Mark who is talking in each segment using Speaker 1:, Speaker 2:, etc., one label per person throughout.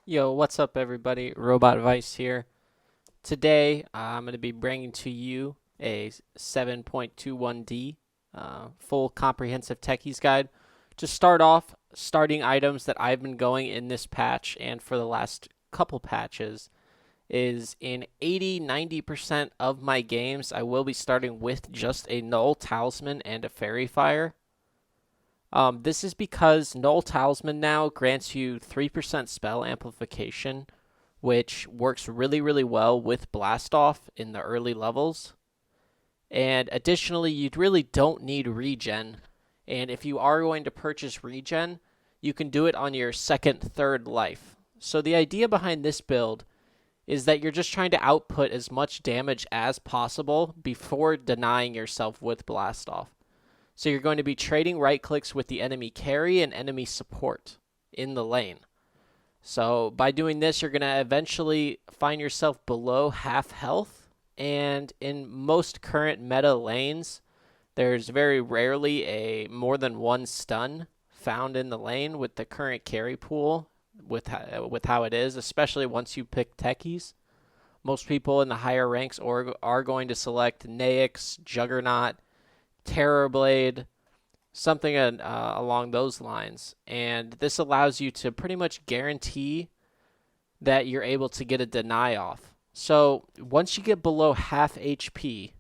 Speaker 1: Yo, what's up, everybody? RobotVice here. Today, I'm going to be bringing to you a 7.21D full comprehensive techies guide. To start off, starting items that I've been going in this patch and for the last couple patches is in 80-90% of my games, I will be starting with just a null talisman and a fairy fire. This is because Null Talisman now grants you 3% spell amplification, which works really, really well with Blast Off in the early levels. And additionally, you really don't need regen. And if you are going to purchase regen, you can do it on your second, third life. So the idea behind this build is that you're just trying to output as much damage as possible before denying yourself with Blast Off. So you're going to be trading right clicks with the enemy carry and enemy support in the lane. So by doing this, you're going to eventually find yourself below half health. And in most current meta lanes, there's very rarely a more than one stun found in the lane with the current carry pool with how it is, especially once you pick Techies. Most people in the higher ranks are going to select Naix, Juggernaut, Terrorblade, something along those lines. And this allows you to pretty much guarantee that you're able to get a deny off. So once you get below half HP,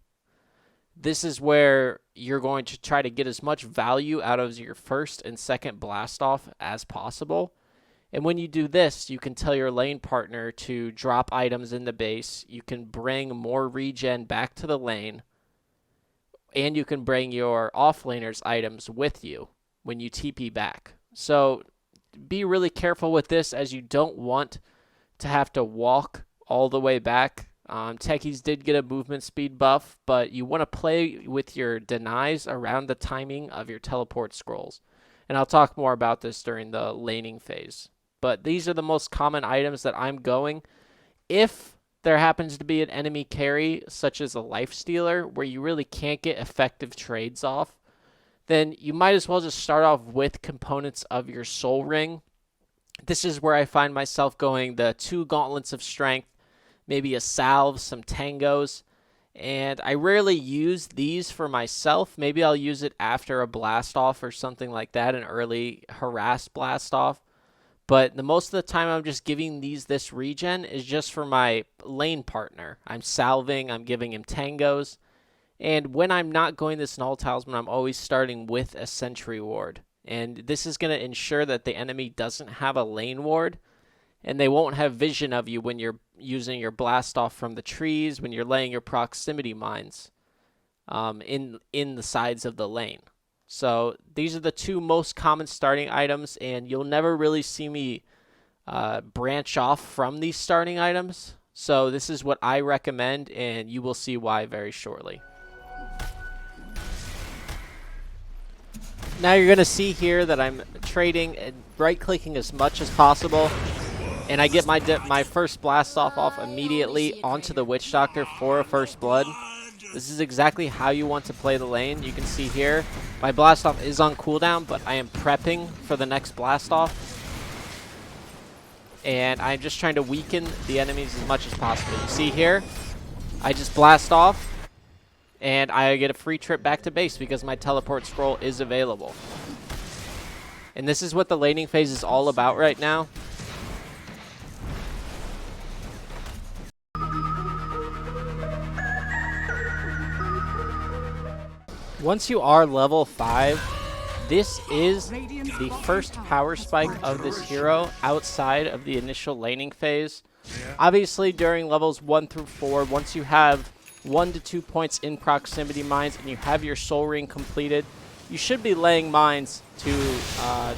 Speaker 1: this is where you're going to try to get as much value out of your first and second blast off as possible. And when you do this, you can tell your lane partner to drop items in the base. You can bring more regen back to the lane. And you can bring your offlaner's items with you when you TP back. So be really careful with this, as you don't want to have to walk all the way back. Techies did get a movement speed buff, but you want to play with your denies around the timing of your teleport scrolls. And I'll talk more about this during the laning phase. But these are the most common items that I'm going. If there happens to be an enemy carry, such as a life stealer, where you really can't get effective trades off, then you might as well just start off with components of your soul ring. This is where I find myself going the 2 gauntlets of strength, maybe a salve, some tangos, and I rarely use these for myself. Maybe I'll use it after a blast off or something like that, an early harass blast off. But the most of the time I'm just giving this regen is just for my lane partner. I'm salving, I'm giving him tangos. And when I'm not going this null talisman, I'm always starting with a sentry ward. And this is going to ensure that the enemy doesn't have a lane ward. And they won't have vision of you when you're using your blast off from the trees, when you're laying your proximity mines in the sides of the lane. So these are the 2 most common starting items, and you'll never really see me branch off from these starting items. So this is what I recommend, and you will see why very shortly. Now you're going to see here that I'm trading and right-clicking as much as possible, and I get my first blast off immediately onto the Witch Doctor for a first blood. This is exactly how you want to play the lane. You can see here, my blast off is on cooldown, but I am prepping for the next blast off. And I'm just trying to weaken the enemies as much as possible. You see here, I just blast off, and I get a free trip back to base because my teleport scroll is available. And this is what the laning phase is all about right now. Once you are level 5, this is the first power spike of this hero outside of the initial laning phase. Obviously, during levels 1 through 4, once you have 1 to 2 points in proximity mines and you have your soul ring completed, you should be laying mines to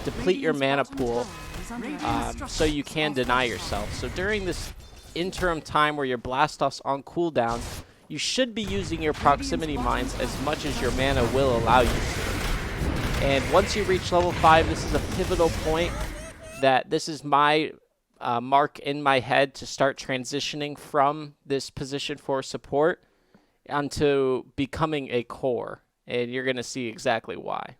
Speaker 1: deplete your mana pool so you can deny yourself. So during this interim time where your blast off's on cooldown, you should be using your proximity mines as much as your mana will allow you to. And once you reach level 5, this is a pivotal point that this is my mark in my head to start transitioning from this position for support onto becoming a core. And you're going to see exactly why.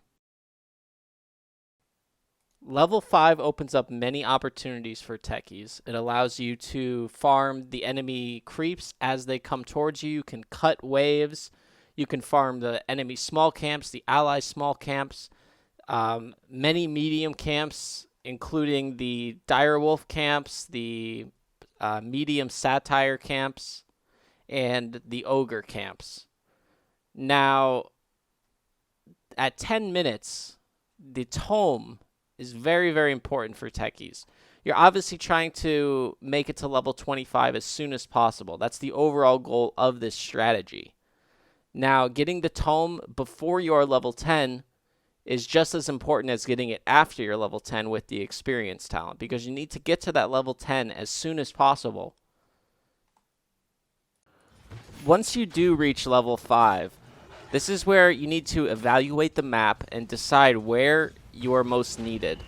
Speaker 1: Level 5 opens up many opportunities for techies. It allows you to farm the enemy creeps as they come towards you. You can cut waves. You can farm the enemy small camps, the ally small camps, many medium camps, including the direwolf camps, the medium satire camps, and the ogre camps. Now, at 10 minutes, the tome is very, very important for techies. You're obviously trying to make it to level 25 as soon as possible. That's the overall goal of this strategy. Now, getting the tome before you are level 10 is just as important as getting it after you're level 10 with the experience talent, because you need to get to that level 10 as soon as possible. Once you do reach level 5, this is where you need to evaluate the map and decide where you are most needed.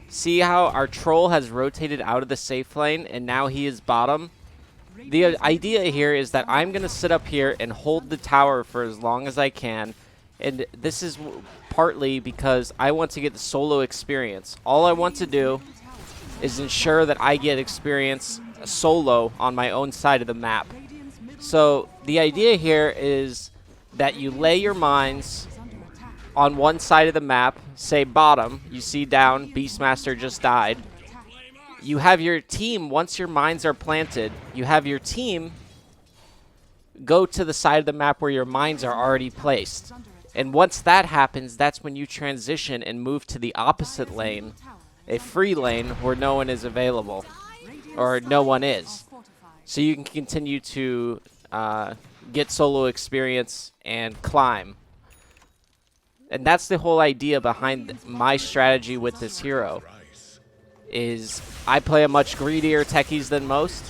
Speaker 1: See how our troll has rotated out of the safe lane and now he is bottom? The idea here is that I'm going to sit up here and hold the tower for as long as I can, and this is partly because I want to get the solo experience. All I want to do is ensure that I get experience solo on my own side of the map. So the idea here is that you lay your mines on one side of the map, say bottom, you see down, Beastmaster just died. You have your team, once your mines are planted, you have your team go to the side of the map where your mines are already placed. And once that happens, that's when you transition and move to the opposite lane, a free lane where no one is available, or no one is. So you can continue to get solo experience and climb. And that's the whole idea behind my strategy with this hero, is I play a much greedier techies than most,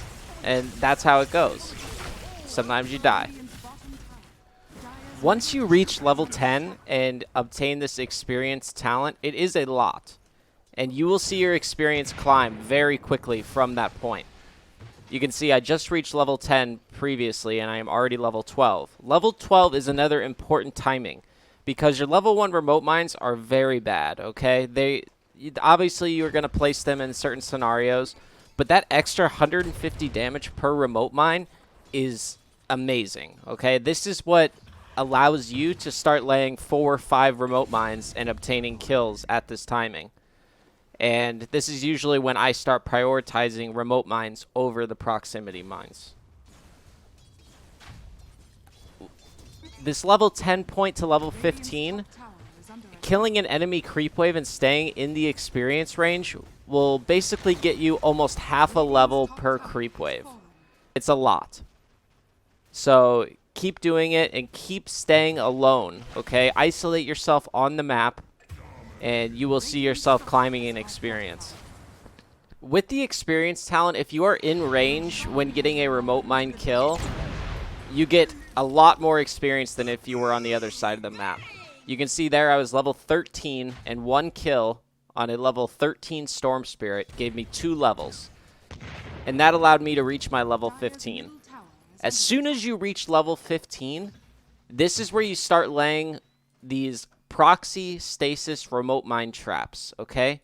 Speaker 1: and that's how it goes. Sometimes you die. Once you reach level 10 and obtain this experience talent, it is a lot. And you will see your experience climb very quickly from that point. You can see I just reached level 10 previously, and I am already level 12. Level 12 is another important timing, because your level 1 remote mines are very bad, okay? Obviously, you're going to place them in certain scenarios, but that extra 150 damage per remote mine is amazing, okay? This is what allows you to start laying 4 or 5 remote mines and obtaining kills at this timing. And this is usually when I start prioritizing remote mines over the proximity mines. This level 10 point to level 15, killing an enemy creep wave and staying in the experience range will basically get you almost half a level per creep wave. It's a lot. So keep doing it and keep staying alone, okay? Isolate yourself on the map, and you will see yourself climbing in experience. With the experience talent, if you are in range when getting a remote mine kill, you get a lot more experience than if you were on the other side of the map. You can see there I was level 13, and 1 kill on a level 13 Storm Spirit gave me 2 levels. And that allowed me to reach my level 15. As soon as you reach level 15, this is where you start laying these proxy stasis remote mine traps, okay?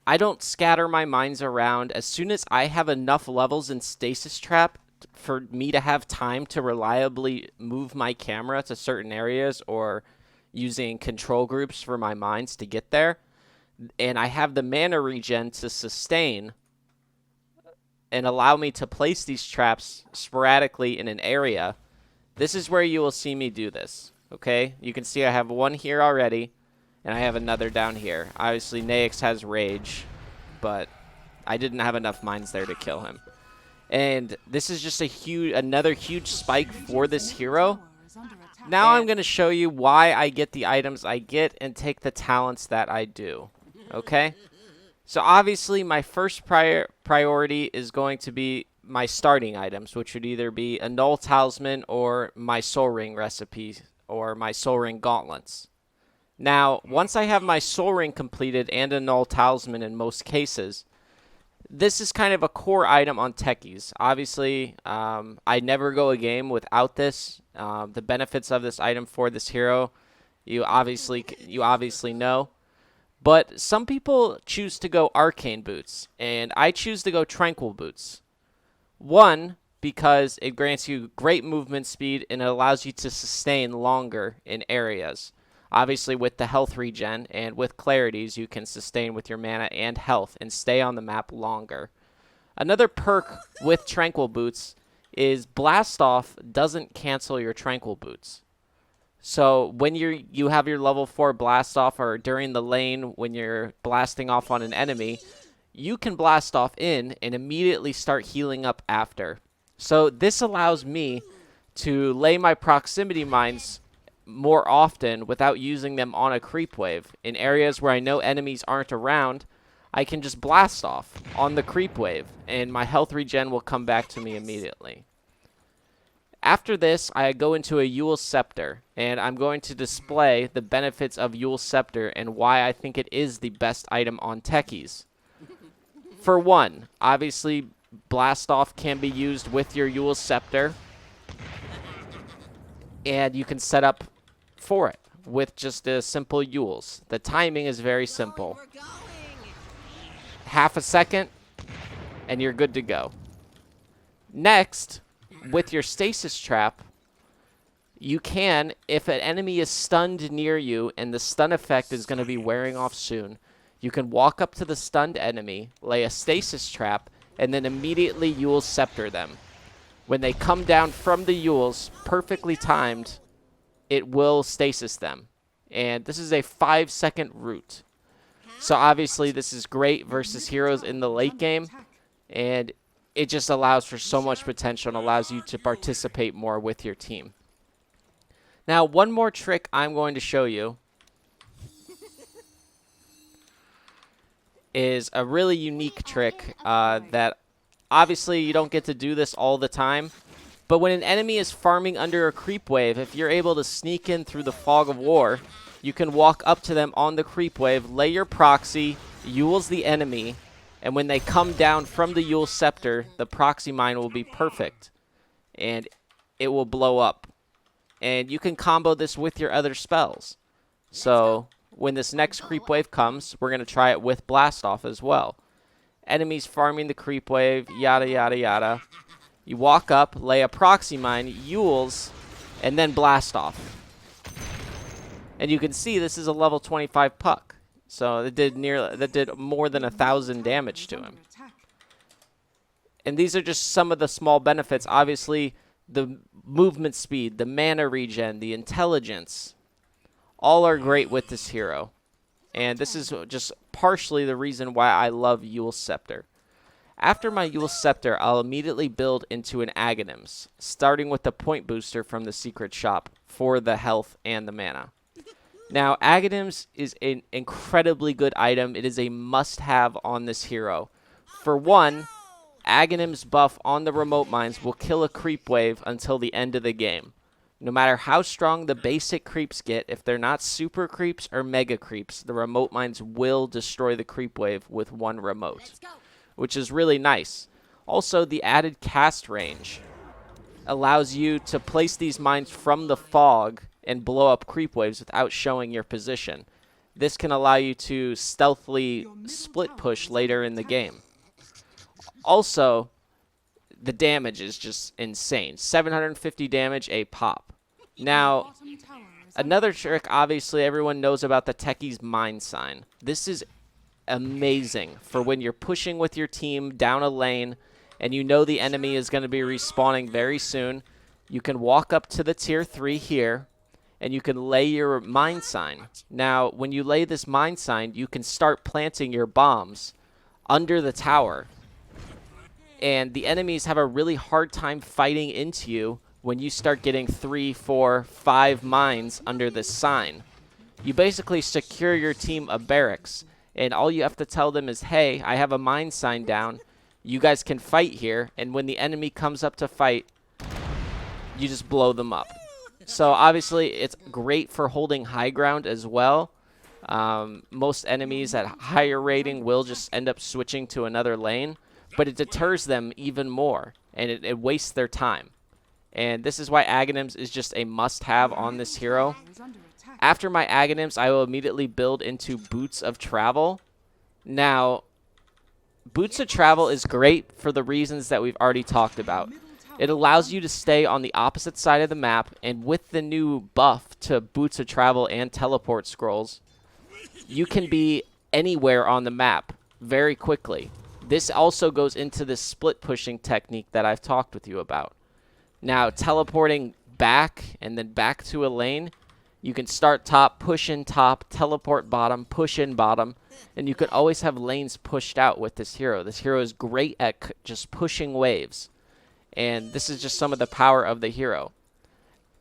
Speaker 1: I don't scatter my mines around. As soon as I have enough levels in stasis trap for me to have time to reliably move my camera to certain areas or using control groups for my mines to get there, and I have the mana regen to sustain and allow me to place these traps sporadically in an area, this is where you will see me do this, okay? You can see I have 1 here already, and I have another down here. Obviously, Naix has Rage, but I didn't have enough mines there to kill him. And this is just another huge spike for this hero. Now I'm going to show you why I get the items I get and take the talents that I do, okay? So obviously my first priority is going to be my starting items, which would either be a Null Talisman or my Soul Ring recipe or my Soul Ring gauntlets. Now, once I have my Soul Ring completed and a Null Talisman in most cases, this is kind of a core item on techies. Obviously, I never go a game without this. The benefits of this item for this hero, you obviously know. But some people choose to go arcane boots, and I choose to go tranquil boots. One, because it grants you great movement speed and it allows you to sustain longer in areas. Obviously, with the health regen and with clarities, you can sustain with your mana and health and stay on the map longer. Another perk with tranquil boots is blast off doesn't cancel your tranquil boots. So when you have your level 4 blast off, or during the lane when you're blasting off on an enemy, you can blast off in and immediately start healing up after. So this allows me to lay my proximity mines more often without using them on a creep wave. In areas where I know enemies aren't around, I can just blast off on the creep wave, and my health regen will come back to me immediately. After this, I go into a Yule's Scepter, and I'm going to display the benefits of Yule's Scepter and why I think it is the best item on Techies. For one, obviously, Blast Off can be used with your Yule's Scepter, and you can set up for it with just a simple Yule's. The timing is very simple. Half a second, and you're good to go. Next, with your stasis trap, you can, if an enemy is stunned near you and the stun effect is going to be wearing off soon, you can walk up to the stunned enemy, lay a stasis trap, and then immediately Yule's Scepter them. When they come down from the Yule's, perfectly timed, it will stasis them. And this is a 5-second route. So obviously this is great versus heroes in the late game, and it just allows for so much potential and allows you to participate more with your team. Now, one more trick I'm going to show you is a really unique trick that obviously you don't get to do this all the time, but when an enemy is farming under a creep wave, if you're able to sneak in through the fog of war, you can walk up to them on the creep wave, lay your proxy, Yule's the enemy, and when they come down from the Yule's Scepter, the proxy mine will be perfect, and it will blow up. And you can combo this with your other spells. So when this next creep wave comes, we're going to try it with Blast Off as well. Enemies farming the creep wave, yada, yada, yada. You walk up, lay a proxy mine, Yule's, and then Blast Off. And you can see this is a level 25 puck. So that did more than 1,000 damage to him. And these are just some of the small benefits. Obviously, the movement speed, the mana regen, the intelligence, all are great with this hero. And this is just partially the reason why I love Yule's Scepter. After my Yule's Scepter, I'll immediately build into an Aghanims, starting with the point booster from the secret shop for the health and the mana. Now, Aghanims is an incredibly good item. It is a must-have on this hero. For one, Aghanims buff on the remote mines will kill a creep wave until the end of the game. No matter how strong the basic creeps get, if they're not super creeps or mega creeps, the remote mines will destroy the creep wave with one remote, which is really nice. Also, the added cast range allows you to place these mines from the fog and blow up creep waves without showing your position. This can allow you to stealthily split push later in the game. Also, the damage is just insane. 750 damage a pop. Now, another trick, obviously everyone knows about the Techies mine sign. This is amazing for when you're pushing with your team down a lane and you know the enemy is going to be respawning very soon. You can walk up to the tier 3 here, and you can lay your mine sign. Now, when you lay this mine sign, you can start planting your bombs under the tower. And the enemies have a really hard time fighting into you when you start getting 3, 4, 5 mines under this sign. You basically secure your team a barracks, and all you have to tell them is, hey, I have a mine sign down. You guys can fight here, and when the enemy comes up to fight, you just blow them up. So obviously it's great for holding high ground as well. Most enemies at higher rating will just end up switching to another lane, but it deters them even more, and it wastes their time. And this is why Aghanims is just a must-have on this hero. After my Aghanims, I will immediately build into Boots of Travel. Now, Boots of Travel is great for the reasons that we've already talked about. It allows you to stay on the opposite side of the map, and with the new buff to Boots of Travel and Teleport Scrolls, you can be anywhere on the map very quickly. This also goes into the split pushing technique that I've talked with you about. Now, teleporting back and then back to a lane, you can start top, push in top, teleport bottom, push in bottom, and you can always have lanes pushed out with this hero. This hero is great at just pushing waves, and this is just some of the power of the hero.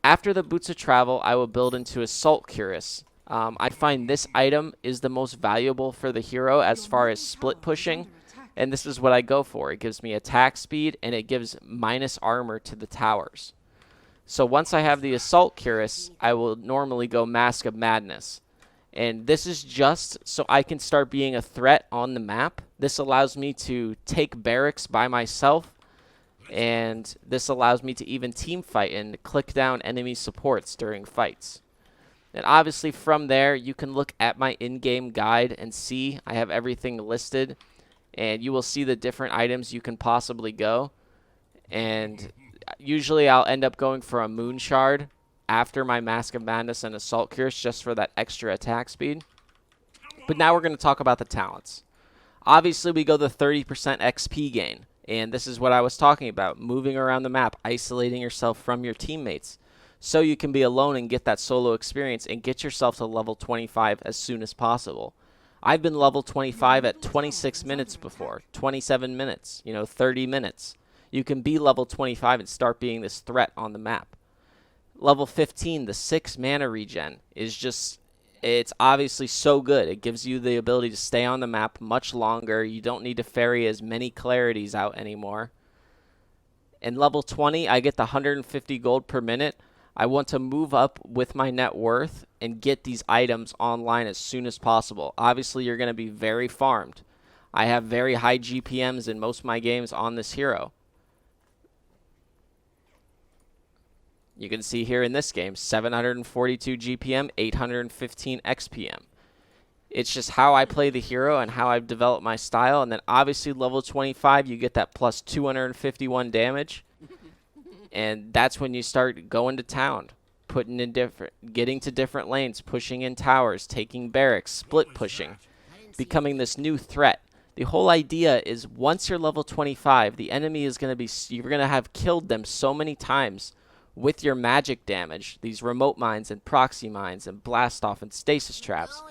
Speaker 1: After the Boots of Travel, I will build into Assault Cuirass. I find this item is the most valuable for the hero as far as split pushing, and this is what I go for. It gives me attack speed, and it gives minus armor to the towers. So once I have the Assault Cuirass, I will normally go Mask of Madness. And this is just so I can start being a threat on the map. This allows me to take barracks by myself, and this allows me to even team fight and click down enemy supports during fights. And obviously from there, you can look at my in-game guide and see I have everything listed, and you will see the different items you can possibly go. And usually I'll end up going for a Moon Shard after my Mask of Madness and Assault Cuirass just for that extra attack speed. But now we're going to talk about the talents. Obviously we go the 30% XP gain, and this is what I was talking about, moving around the map, isolating yourself from your teammates so you can be alone and get that solo experience and get yourself to level 25 as soon as possible. I've been level 25 at 26 minutes before, 27 minutes, 30 minutes. You can be level 25 and start being this threat on the map. Level 15, the 6 mana regen is just, it's obviously so good. It gives you the ability to stay on the map much longer. You don't need to ferry as many clarities out anymore. And level 20, I get the 150 gold per minute. I want to move up with my net worth and get these items online as soon as possible. Obviously, you're going to be very farmed. I have very high GPMs in most of my games on this hero. You can see here in this game, 742 GPM, 815 XPM. It's just how I play the hero and how I've developed my style. And then obviously level 25, you get that plus 251 damage. And that's when you start going to town, getting to different lanes, pushing in towers, taking barracks, split pushing, becoming this new threat. The whole idea is once you're level 25, the enemy is going to be, you're going to have killed them so many times with your magic damage, these remote mines and proxy mines and blast off and stasis traps.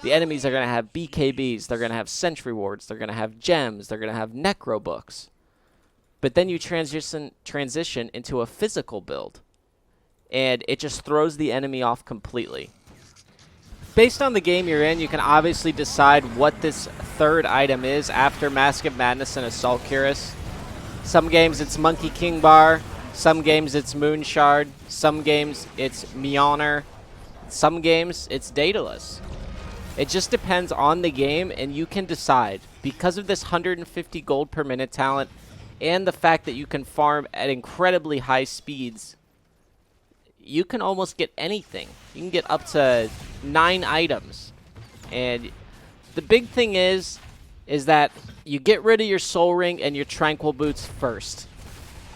Speaker 1: The enemies are going to have BKBs, they're going to have sentry wards, they're going to have gems, they're going to have necro books. But then you transition into a physical build, and it just throws the enemy off completely. Based on the game you're in, you can obviously decide what this third item is after Mask of Madness and Assault Cuirass. Some games it's Monkey King Bar, some games it's Moon Shard, some games it's Mjolnir, some games it's Daedalus. It just depends on the game, and you can decide. Because of this 150 gold per minute talent and the fact that you can farm at incredibly high speeds, you can almost get anything. You can get up to 9 items. And the big thing is that you get rid of your Soul Ring and your Tranquil Boots first.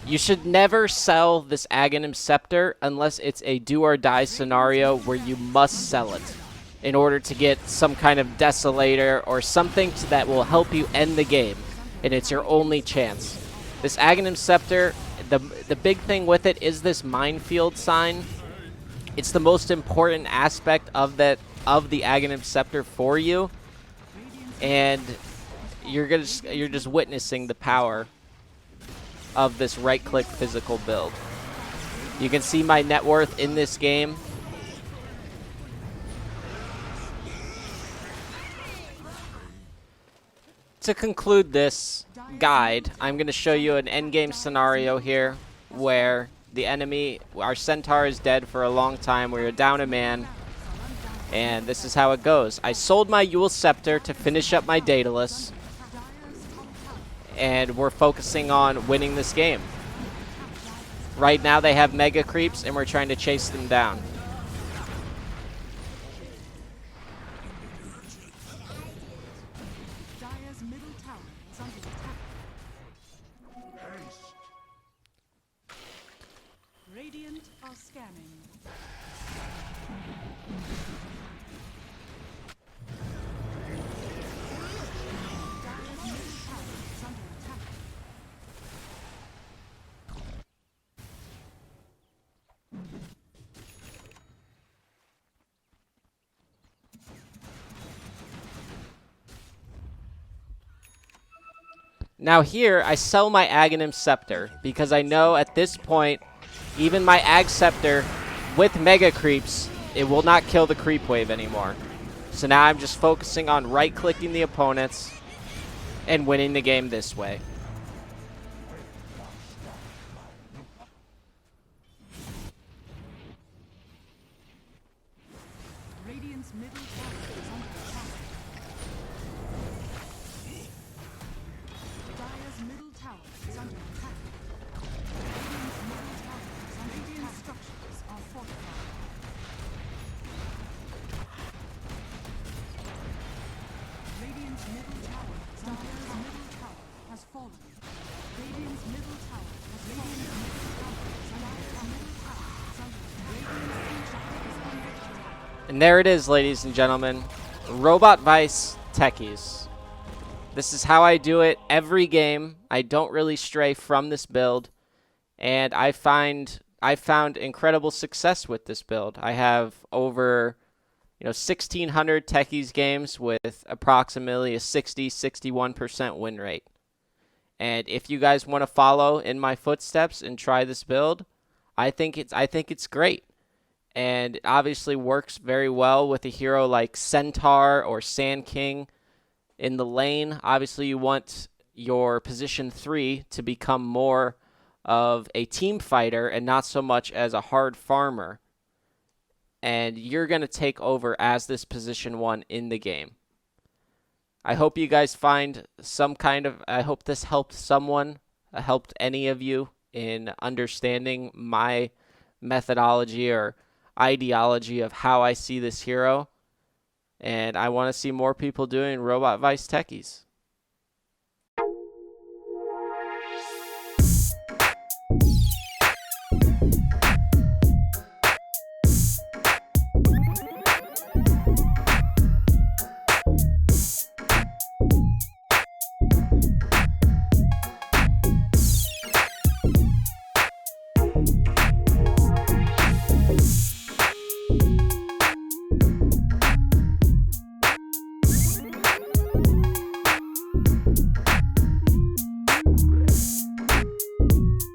Speaker 1: You should never sell this Aghanim Scepter unless it's a do-or-die scenario where you must sell it in order to get some kind of Desolator or something that will help you end the game, and it's your only chance. This Aghanim Scepter, the big thing with it is this minefield sign. It's the most important aspect of the Aghanim Scepter for you, and you're just witnessing the power of this right-click physical build. You can see my net worth in this game. To conclude this guide, I'm going to show you an endgame scenario here where the enemy, our centaur, is dead for a long time. We are down a man, and this is how it goes. I sold my Yule Scepter to finish up my Daedalus, and we're focusing on winning this game. Right now they have mega creeps, and we're trying to chase them down.
Speaker 2: Scanning.
Speaker 1: Now here, I sell my Aghanim scepter because I know at this point, even my Ag scepter with mega creeps, it will not kill the creep wave anymore. So now I'm just focusing on right-clicking the opponents and winning the game this way.
Speaker 2: Radiant's middle tower is under attack. Dire's middle tower is under attack. Radiant's middle tower is under attack. Radiant structures are fortified. Radiant's middle tower is under attack. Dire's middle tower has fallen. Radiant's middle tower has fallen. Radiant's middle tower is under attack. Radiant's structure is under attack.
Speaker 1: And there it is, ladies and gentlemen. RobotVice Techies. This is how I do it every game. I don't really stray from this build. And I found incredible success with this build. I have over 1,600 Techies games with approximately a 60-61% win rate. And if you guys want to follow in my footsteps and try this build, I think it's great. And it obviously works very well with a hero like Centaur or Sand King in the lane. Obviously, you want your position 3 to become more of a team fighter and not so much as a hard farmer. And you're going to take over as this position 1 in the game. I hope you guys find I hope this helped someone, helped any of you in understanding my methodology or ideology of how I see this hero. And I want to see more people doing RobotVice Techies.